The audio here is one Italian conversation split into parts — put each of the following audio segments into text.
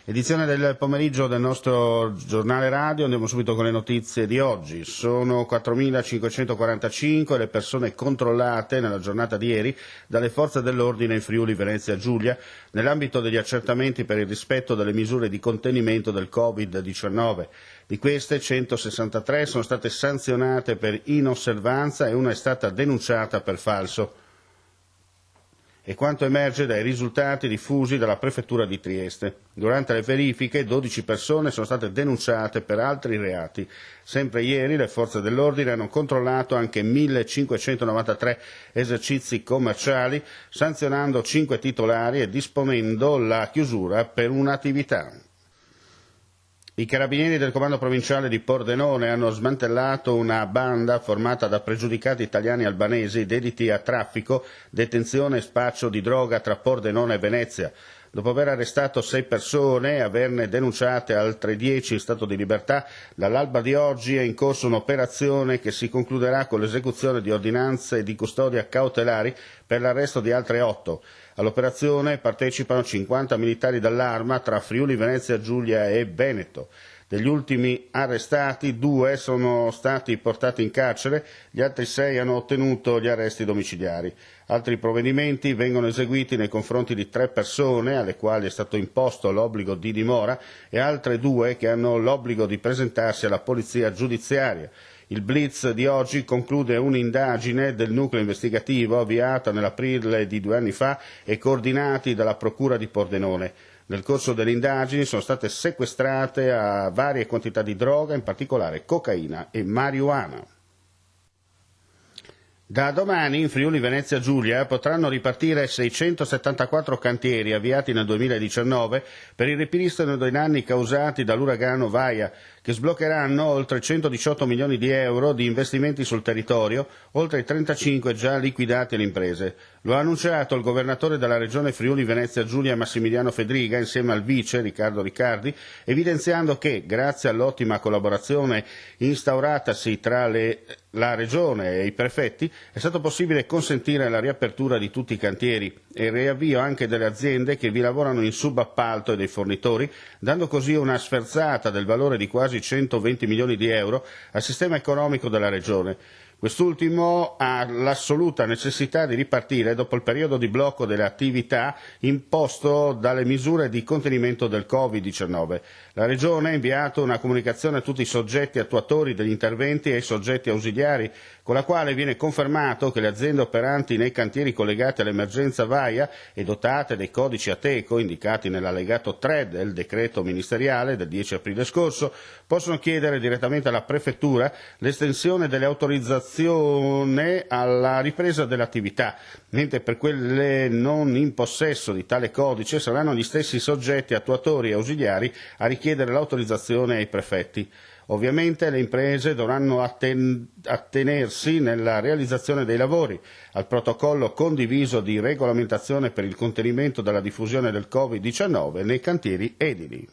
Edizione del pomeriggio del nostro giornale radio, andiamo subito con le notizie di oggi. Sono 4.545 le persone controllate nella giornata di ieri dalle forze dell'ordine in Friuli Venezia Giulia nell'ambito degli accertamenti per il rispetto delle misure di contenimento del Covid-19. Di queste 163 sono state sanzionate per inosservanza e una è stata denunciata per falso. E quanto emerge dai risultati diffusi dalla Prefettura di Trieste. Durante le verifiche 12 persone sono state denunciate per altri reati. Sempre ieri le forze dell'ordine hanno controllato anche 1.593 esercizi commerciali, sanzionando 5 titolari e disponendo la chiusura per un'attività. I carabinieri del comando provinciale di Pordenone hanno smantellato una banda formata da pregiudicati italiani albanesi dediti a traffico, detenzione e spaccio di droga tra Pordenone e Venezia. Dopo aver arrestato 6 persone e averne denunciate altre 10 in stato di libertà, dall'alba di oggi è in corso un'operazione che si concluderà con l'esecuzione di ordinanze di custodia cautelari per l'arresto di altre 8. All'operazione partecipano 50 militari dall'Arma tra Friuli Venezia Giulia e Veneto. Degli ultimi arrestati 2 sono stati portati in carcere, gli altri 6 hanno ottenuto gli arresti domiciliari. Altri provvedimenti vengono eseguiti nei confronti di 3 persone alle quali è stato imposto l'obbligo di dimora e altre 2 che hanno l'obbligo di presentarsi alla polizia giudiziaria. Il blitz di oggi conclude un'indagine del nucleo investigativo avviata nell'aprile di 2 anni fa e coordinati dalla Procura di Pordenone. Nel corso delle indagini sono state sequestrate a varie quantità di droga, in particolare cocaina e marijuana. Da domani in Friuli Venezia Giulia potranno ripartire 674 cantieri avviati nel 2019 per il ripristino dei danni causati dall'uragano Vaia, che sbloccheranno oltre 118 milioni di euro di investimenti sul territorio, oltre ai 35 già liquidati alle imprese. Lo ha annunciato il governatore della regione Friuli Venezia Giulia Massimiliano Fedriga insieme al vice Riccardo Riccardi, evidenziando che, grazie all'ottima collaborazione instauratasi tra la regione e i prefetti, è stato possibile consentire la riapertura di tutti i cantieri e il riavvio anche delle aziende che vi lavorano in subappalto e dei fornitori, dando così una sferzata del valore di quasi 120 milioni di euro al sistema economico della regione. Quest'ultimo ha l'assoluta necessità di ripartire dopo il periodo di blocco delle attività imposto dalle misure di contenimento del Covid-19. La Regione ha inviato una comunicazione a tutti i soggetti attuatori degli interventi e ai soggetti ausiliari, con la quale viene confermato che le aziende operanti nei cantieri collegati all'emergenza Vaia e dotate dei codici Ateco indicati nell'allegato 3 del decreto ministeriale del 10 aprile scorso possono chiedere direttamente alla Prefettura l'estensione delle autorizzazioni alla ripresa dell'attività, mentre per quelle non in possesso di tale codice saranno gli stessi soggetti attuatori e ausiliari a richiedere l'autorizzazione ai prefetti. Ovviamente le imprese dovranno attenersi nella realizzazione dei lavori al protocollo condiviso di regolamentazione per il contenimento della diffusione del Covid-19 nei cantieri edili.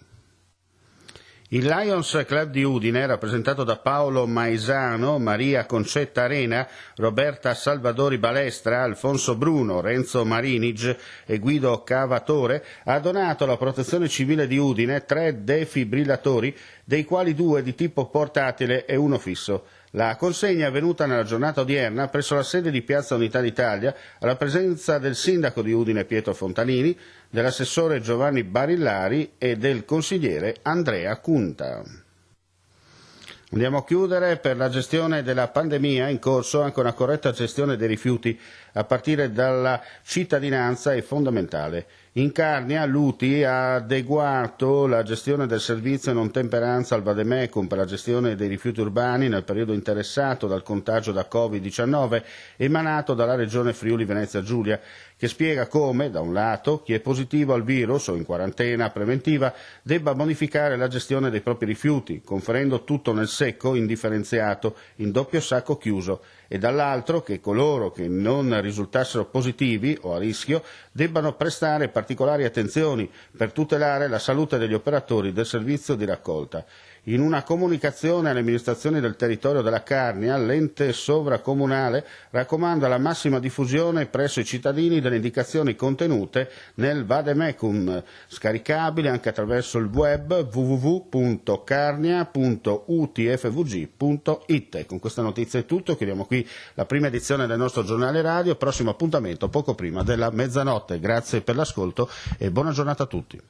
Il Lions Club di Udine, rappresentato da Paolo Maisano, Maria Concetta Arena, Roberta Salvadori Balestra, Alfonso Bruno, Renzo Marinigi e Guido Cavatore, ha donato alla Protezione Civile di Udine 3 defibrillatori, dei quali 2 di tipo portatile e 1 fisso. La consegna è avvenuta nella giornata odierna presso la sede di Piazza Unità d'Italia, alla presenza del sindaco di Udine Pietro Fontanini, dell'assessore Giovanni Barillari e del consigliere Andrea Cunta. Andiamo a chiudere. Per la gestione della pandemia in corso anche una corretta gestione dei rifiuti a partire dalla cittadinanza è fondamentale. In Carnia l'UTI ha adeguato la gestione del servizio non temperanza al Vademecum per la gestione dei rifiuti urbani nel periodo interessato dal contagio da Covid-19 emanato dalla regione Friuli Venezia Giulia, che spiega come, da un lato, chi è positivo al virus o in quarantena preventiva debba bonificare la gestione dei propri rifiuti, conferendo tutto nel secco, indifferenziato, in doppio sacco chiuso, e dall'altro che coloro che non risultassero positivi o a rischio debbano prestare particolari attenzioni per tutelare la salute degli operatori del servizio di raccolta. In una comunicazione alle amministrazioni del territorio della Carnia, l'ente sovracomunale raccomanda la massima diffusione presso i cittadini delle indicazioni contenute nel vademecum, scaricabile anche attraverso il web www.carnia.utfvg.it. Con questa notizia è tutto, chiudiamo qui la prima edizione del nostro giornale radio, prossimo appuntamento poco prima della mezzanotte. Grazie per l'ascolto e buona giornata a tutti.